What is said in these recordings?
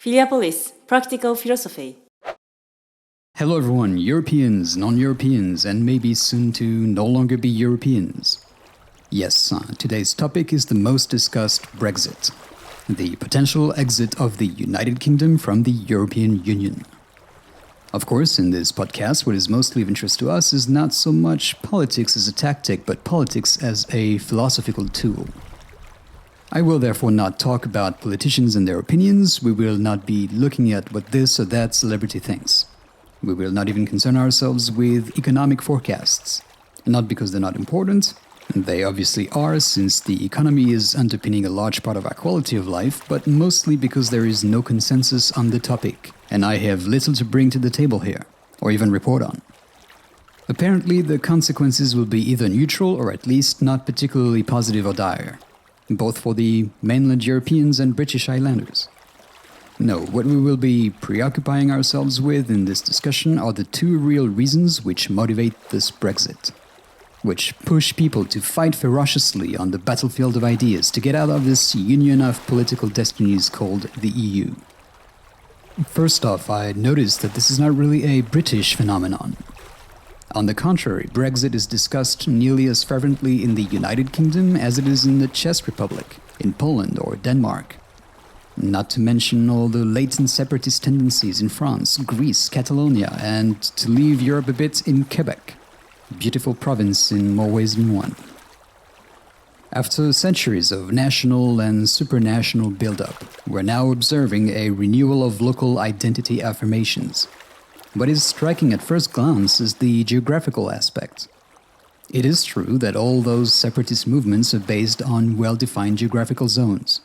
Philiopolis, Practical Philosophy. Hello everyone, Europeans, non-Europeans, and maybe soon to no longer be Europeans. Yes, today's topic is the most discussed Brexit, the potential exit of the United Kingdom from the European Union. Of course, in this podcast, what is mostly of interest to us is not so much politics as a tactic, but politics as a philosophical tool. I will therefore not talk about politicians and their opinions. We will not be looking at what this or that celebrity thinks. We will not even concern ourselves with economic forecasts. Not because they're not important, they obviously are, since the economy is underpinning a large part of our quality of life, but mostly because there is no consensus on the topic, and I have little to bring to the table here, or even report on. Apparently, the consequences will be either neutral or at least not particularly positive or dire, both for the mainland Europeans and British Islanders. No, what we will be preoccupying ourselves with in this discussion are the two real reasons which motivate this Brexit, which push people to fight ferociously on the battlefield of ideas to get out of this union of political destinies called the EU. First off, I noticed that this is not really a British phenomenon. On the contrary, Brexit is discussed nearly as fervently in the United Kingdom as it is in the Czech Republic, in Poland or Denmark. Not to mention all the latent separatist tendencies in France, Greece, Catalonia, and to leave Europe a bit, in Quebec. Beautiful province in more ways than one. After centuries of national and supranational build-up, we're now observing a renewal of local identity affirmations. What is striking at first glance is the geographical aspect. It is true that all those separatist movements are based on well-defined geographical zones.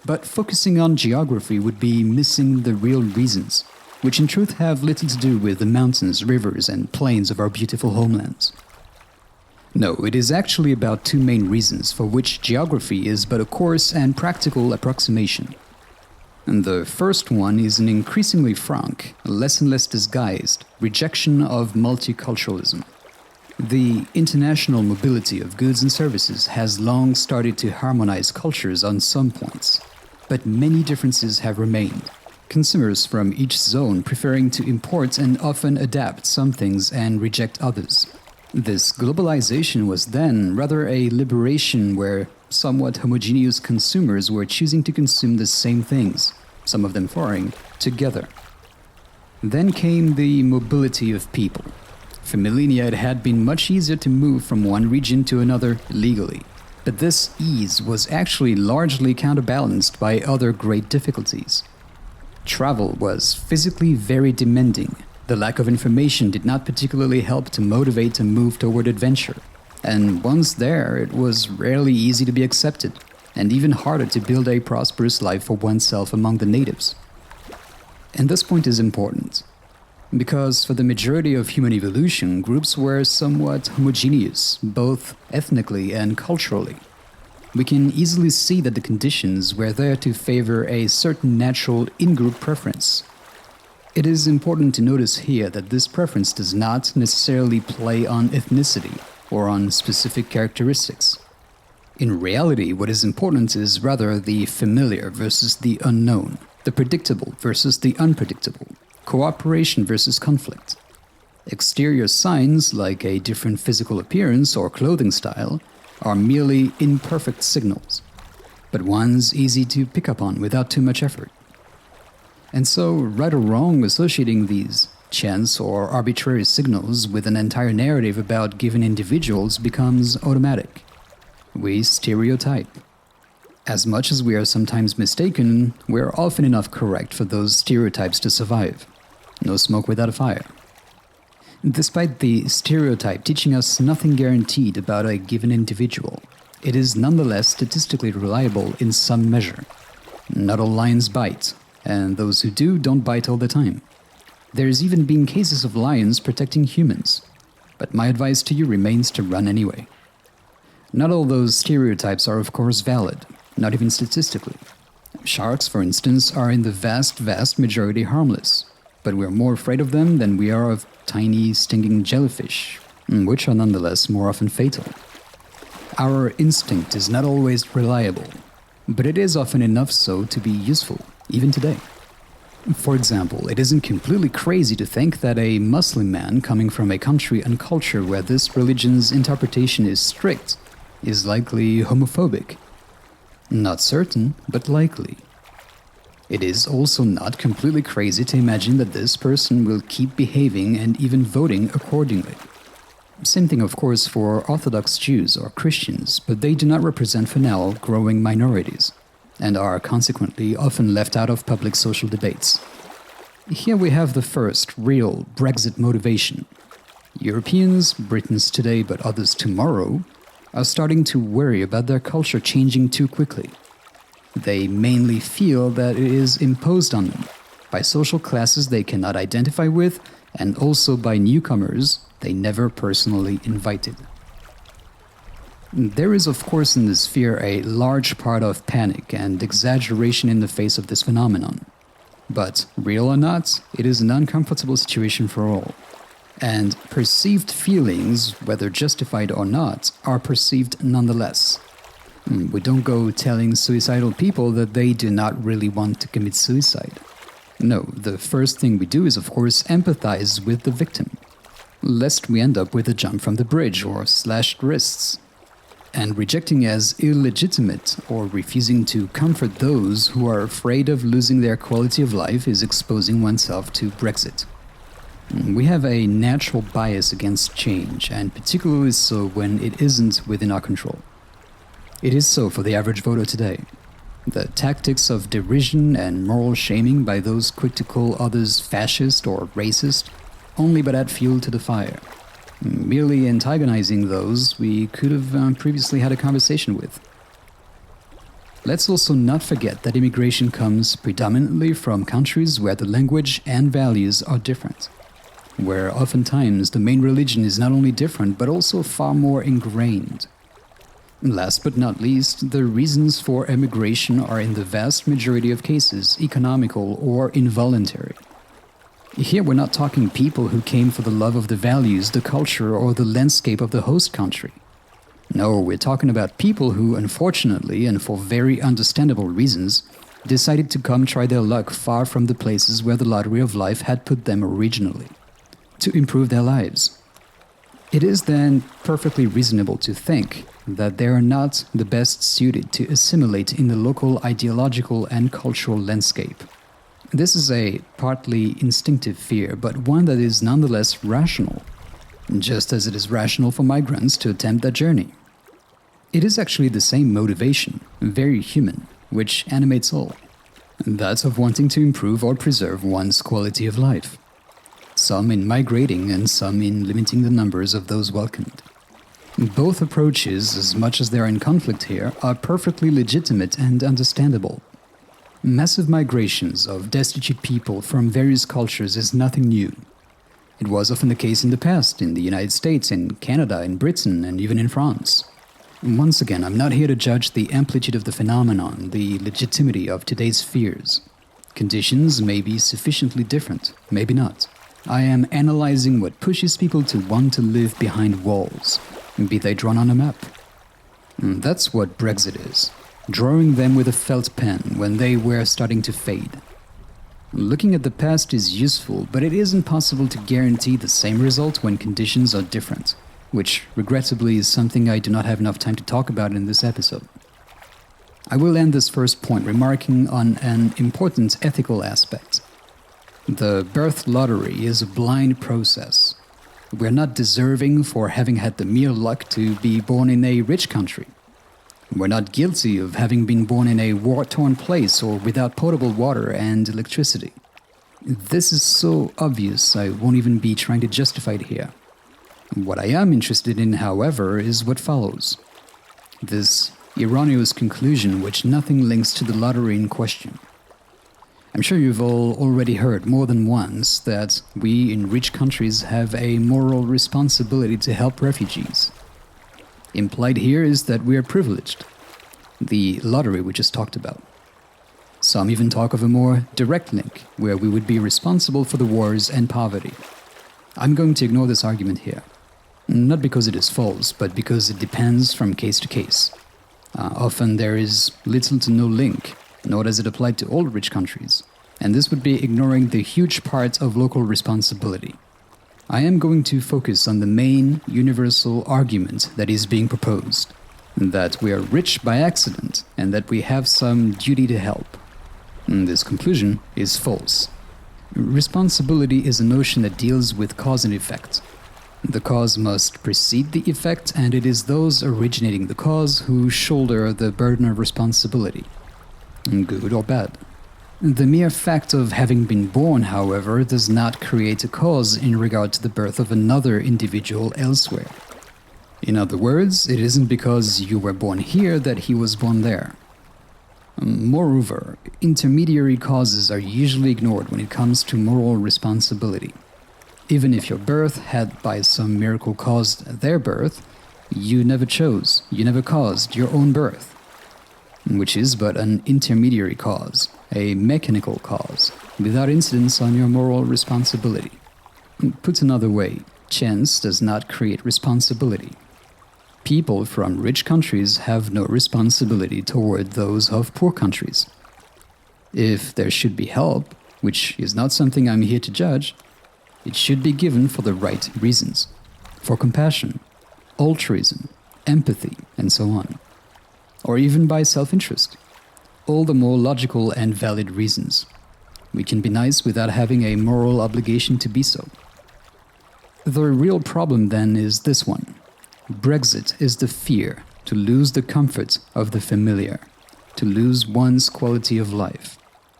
But focusing on geography would be missing the real reasons, which in truth have little to do with the mountains, rivers, and plains of our beautiful homelands. No, it is actually about two main reasons for which geography is but a coarse and practical approximation. And the first one is an increasingly frank, less and less disguised, rejection of multiculturalism. The international mobility of goods and services has long started to harmonize cultures on some points, but many differences have remained. Consumers from each zone preferring to import and often adapt some things and reject others. This globalization was then rather a liberation where somewhat homogeneous consumers were choosing to consume the same things, some of them foreign, together. Then came the mobility of people. For millennia it had been much easier to move from one region to another legally, but this ease was actually largely counterbalanced by other great difficulties. Travel was physically very demanding. The lack of information did not particularly help to motivate a move toward adventure. And once there, it was rarely easy to be accepted, and even harder to build a prosperous life for oneself among the natives. And this point is important, because for the majority of human evolution, groups were somewhat homogeneous, both ethnically and culturally. We can easily see that the conditions were there to favor a certain natural in-group preference. It is important to notice here that this preference does not necessarily play on ethnicity or on specific characteristics. In reality, what is important is rather the familiar versus the unknown, the predictable versus the unpredictable, cooperation versus conflict. Exterior signs, like a different physical appearance or clothing style, are merely imperfect signals, but ones easy to pick up on without too much effort. And so, right or wrong, associating these chance or arbitrary signals with an entire narrative about given individuals becomes automatic. We stereotype. As much as we are sometimes mistaken, we are often enough correct for those stereotypes to survive. No smoke without a fire. Despite the stereotype teaching us nothing guaranteed about a given individual, it is nonetheless statistically reliable in some measure. Not all lions bite, and those who do don't bite all the time. There's even been cases of lions protecting humans, but my advice to you remains to run anyway. Not all those stereotypes are of course valid, not even statistically. Sharks, for instance, are in the vast majority harmless, but we're more afraid of them than we are of tiny, stinging jellyfish, which are nonetheless more often fatal. Our instinct is not always reliable, but it is often enough so to be useful, even today. For example, it isn't completely crazy to think that a Muslim man coming from a country and culture where this religion's interpretation is strict is likely homophobic. Not certain, but likely. It is also not completely crazy to imagine that this person will keep behaving and even voting accordingly. Same thing, of course, for Orthodox Jews or Christians, but they do not represent for now growing minorities, and are consequently often left out of public social debates. Here we have the first real Brexit motivation. Europeans, Britons today but others tomorrow, are starting to worry about their culture changing too quickly. They mainly feel that it is imposed on them by social classes they cannot identify with, and also by newcomers they never personally invited. There is, of course, in this fear a large part of panic and exaggeration in the face of this phenomenon. But, real or not, it is an uncomfortable situation for all. And perceived feelings, whether justified or not, are perceived nonetheless. We don't go telling suicidal people that they do not really want to commit suicide. No, the first thing we do is, of course, empathize with the victim, lest we end up with a jump from the bridge or slashed wrists. And rejecting as illegitimate or refusing to comfort those who are afraid of losing their quality of life is exposing oneself to Brexit. We have a natural bias against change, and particularly so when it isn't within our control. It is so for the average voter today. The tactics of derision and moral shaming by those quick to call others fascist or racist only but add fuel to the fire, merely antagonizing those we could have previously had a conversation with. Let's also not forget that immigration comes predominantly from countries where the language and values are different, where oftentimes the main religion is not only different but also far more ingrained. Last but not least, the reasons for emigration are in the vast majority of cases economical or involuntary. Here we're not talking people who came for the love of the values, the culture, or the landscape of the host country. No, we're talking about people who, unfortunately, and for very understandable reasons, decided to come try their luck far from the places where the lottery of life had put them originally, to improve their lives. It is then perfectly reasonable to think that they are not the best suited to assimilate in the local ideological and cultural landscape. This is a partly instinctive fear, but one that is nonetheless rational, just as it is rational for migrants to attempt that journey. It is actually the same motivation, very human, which animates all. That of wanting to improve or preserve one's quality of life. Some in migrating and some in limiting the numbers of those welcomed. Both approaches, as much as they are in conflict here, are perfectly legitimate and understandable. Massive migrations of destitute people from various cultures is nothing new. It was often the case in the past, in the United States, in Canada, in Britain, and even in France. Once again, I'm not here to judge the amplitude of the phenomenon, the legitimacy of today's fears. Conditions may be sufficiently different, maybe not. I am analyzing what pushes people to want to live behind walls, be they drawn on a map. That's what Brexit is, drawing them with a felt pen when they were starting to fade. Looking at the past is useful, but it isn't possible to guarantee the same result when conditions are different, which regrettably is something I do not have enough time to talk about in this episode. I will end this first point remarking on an important ethical aspect. The birth lottery is a blind process. We're not deserving for having had the mere luck to be born in a rich country. We're not guilty of having been born in a war-torn place or without potable water and electricity. This is so obvious I won't even be trying to justify it here. What I am interested in, however, is what follows. This erroneous conclusion which nothing links to the lottery in question. I'm sure you've all already heard more than once that we in rich countries have a moral responsibility to help refugees. Implied here is that we are privileged. The lottery we just talked about. Some even talk of a more direct link, where we would be responsible for the wars and poverty. I'm going to ignore this argument here. Not because it is false, but because it depends from case to case. Often there is little to no link, nor does it apply to all rich countries, and this would be ignoring the huge part of local responsibility. I am going to focus on the main universal argument that is being proposed, that we are rich by accident and that we have some duty to help. This conclusion is false. Responsibility is a notion that deals with cause and effect. The cause must precede the effect, and it is those originating the cause who shoulder the burden of responsibility, good or bad. The mere fact of having been born, however, does not create a cause in regard to the birth of another individual elsewhere. In other words, it isn't because you were born here that he was born there. Moreover, intermediary causes are usually ignored when it comes to moral responsibility. Even if your birth had by some miracle caused their birth, you never chose, you never caused your own birth, which is but an intermediary cause, a mechanical cause, without incidence on your moral responsibility. Put another way, chance does not create responsibility. People from rich countries have no responsibility toward those of poor countries. If there should be help, which is not something I'm here to judge, it should be given for the right reasons, for compassion, altruism, empathy, and so on, or even by self-interest, all the more logical and valid reasons. We can be nice without having a moral obligation to be so. The real problem then is this one. Brexit is the fear to lose the comfort of the familiar, to lose one's quality of life,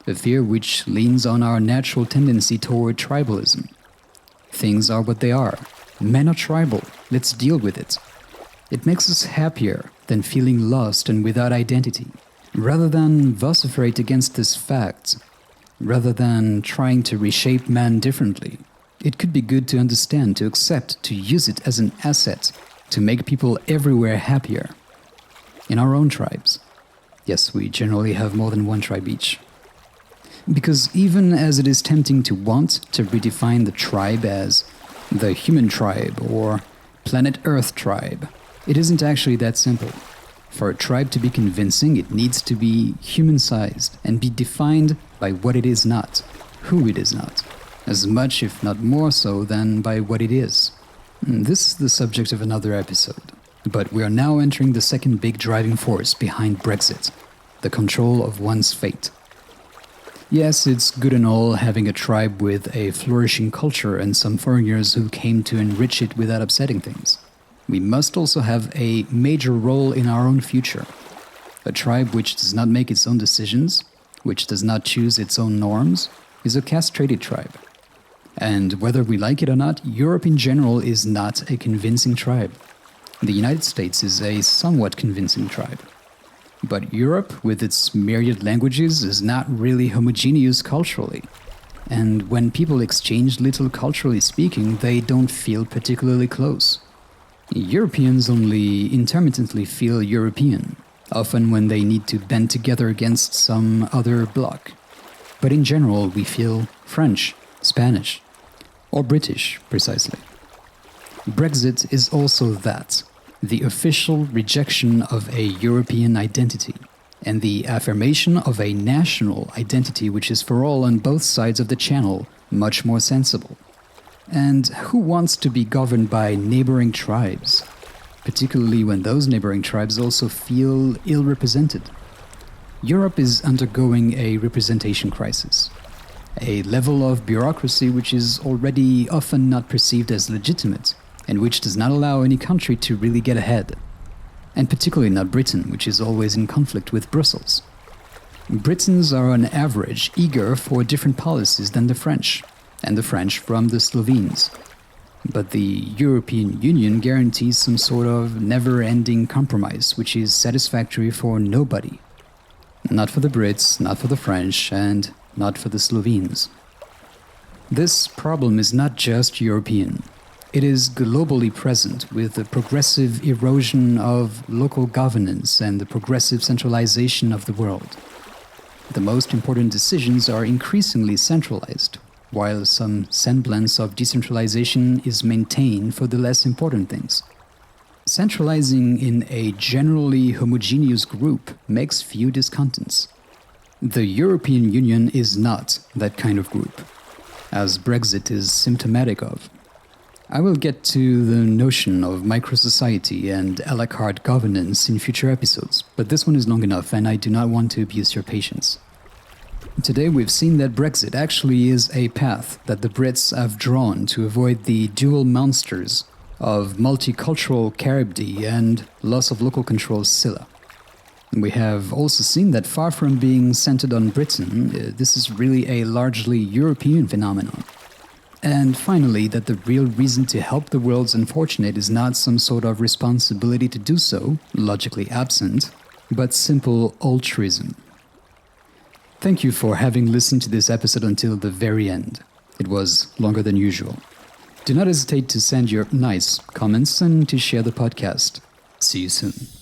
a fear which leans on our natural tendency toward tribalism. Things are what they are. Men are tribal. Let's deal with it. It makes us happier than feeling lost and without identity. Rather than vociferate against this fact, rather than trying to reshape man differently, it could be good to understand, to accept, to use it as an asset to make people everywhere happier. In our own tribes. Yes, we generally have more than one tribe each. Because even as it is tempting to want to redefine the tribe as the human tribe or planet Earth tribe, it isn't actually that simple. For a tribe to be convincing, it needs to be human-sized and be defined by what it is not, who it is not, as much if not more so than by what it is. This is the subject of another episode, but we are now entering the second big driving force behind Brexit, the control of one's fate. Yes, it's good and all having a tribe with a flourishing culture and some foreigners who came to enrich it without upsetting things. We must also have a major role in our own future. A tribe which does not make its own decisions, which does not choose its own norms, is a castrated tribe. And whether we like it or not, Europe in general is not a convincing tribe. The United States is a somewhat convincing tribe. But Europe, with its myriad languages, is not really homogeneous culturally. And when people exchange little culturally speaking, they don't feel particularly close. Europeans only intermittently feel European, often when they need to band together against some other bloc. But in general, we feel French, Spanish, or British, precisely. Brexit is also that. The official rejection of a European identity, and the affirmation of a national identity which is for all on both sides of the channel much more sensible. And who wants to be governed by neighboring tribes, particularly when those neighboring tribes also feel ill-represented? Europe is undergoing a representation crisis, a level of bureaucracy which is already often not perceived as legitimate, and which does not allow any country to really get ahead. And particularly not Britain, which is always in conflict with Brussels. Britons are on average eager for different policies than the French, and the French from the Slovenes. But the European Union guarantees some sort of never-ending compromise which is satisfactory for nobody. Not for the Brits, not for the French, and not for the Slovenes. This problem is not just European. It is globally present with the progressive erosion of local governance and the progressive centralization of the world. The most important decisions are increasingly centralized, while some semblance of decentralization is maintained for the less important things. Centralizing in a generally homogeneous group makes few discontents. The European Union is not that kind of group, as Brexit is symptomatic of. I will get to the notion of micro-society and a la carte governance in future episodes, but this one is long enough and I do not want to abuse your patience. Today we've seen that Brexit actually is a path that the Brits have drawn to avoid the dual monsters of multicultural Charybdis and loss of local control Scylla. We have also seen that far from being centered on Britain, this is really a largely European phenomenon. And finally, that the real reason to help the world's unfortunate is not some sort of responsibility to do so, logically absent, but simple altruism. Thank you for having listened to this episode until the very end. It was longer than usual. Do not hesitate to send your nice comments and to share the podcast. See you soon.